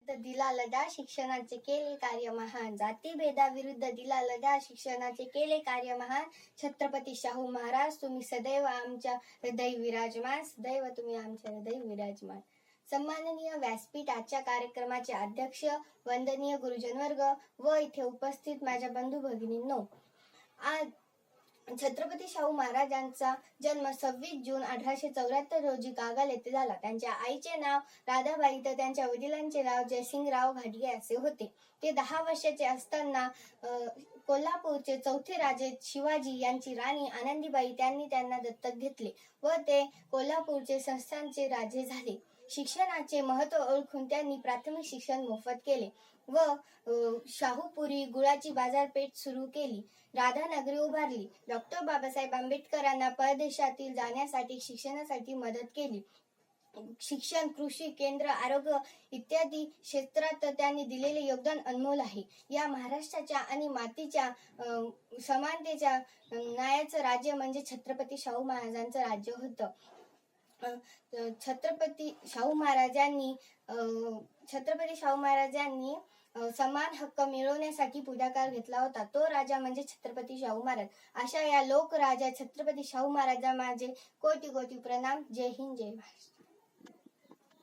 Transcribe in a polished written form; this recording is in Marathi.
भेदाविरुद्ध दिला लढा, शिक्षणाचे केले कार्य महान. जाती भेदाविरुद्ध दिला लढा, शिक्षणाचे केले कार्य महान. छत्रपती शाहू महाराज तुम्ही सदैव आमच्या हृदयी विराजमान, सदैव तुम्ही आमच्या हृदयी विराजमान. सन्माननीय व्यासपीठ आजच्या कार्यक्रमाचे अध्यक्ष, वंदनीय गुरुजनवर्ग व इथे उपस्थित माझ्या बंधू भगिनींनो, आज छत्रपती शाहू महाराजांचा जन्म 26 जून 1874 रोजी कागल येथे झाला. त्यांच्या आईचे नाव राधाबाई तर त्यांच्या वडिलांचे नाव जयसिंगराव घाटगे असे होते. ते 10 वर्षाचे असताना कोल्हापूरचे चौथे राजे शिवाजी यांची राणी आनंदीबाई त्यांनी त्यांना दत्तक घेतले व ते कोल्हापूरचे संस्थानचे राजे झाले. शिक्षणाचे महत्त्व ओळखून त्यांनी प्राथमिक शिक्षण मोफत केले व शाहूपुरी गुळाची बाजारपेठ सुरू केली. राधानगरी उभारली. डॉक्टर बाबासाहेब आंबेडकरांना परदेशातील जाण्यासाठी शिक्षणासाठी मदत केली. शिक्षण, कृषी केंद्र, आरोग्य इत्यादी क्षेत्रात त्यांनी दिलेले योगदान अनमोल आहे. या महाराष्ट्राच्या आणि मातीच्या समानतेच्या न्यायाचं राज्य म्हणजे छत्रपती शाहू महाराजांचं राज्य होतं. छत्रपती शाहू महाराजांनी समान हक्क मिळवण्यासाठी पुढाकार घेतला होता. तो राजा म्हणजे छत्रपती शाहू महाराज. अशा या लोकराजा छत्रपती शाहू महाराजांना माझे कोटी कोटी प्रणाम. जय हिंद, जय महाराष्ट्र.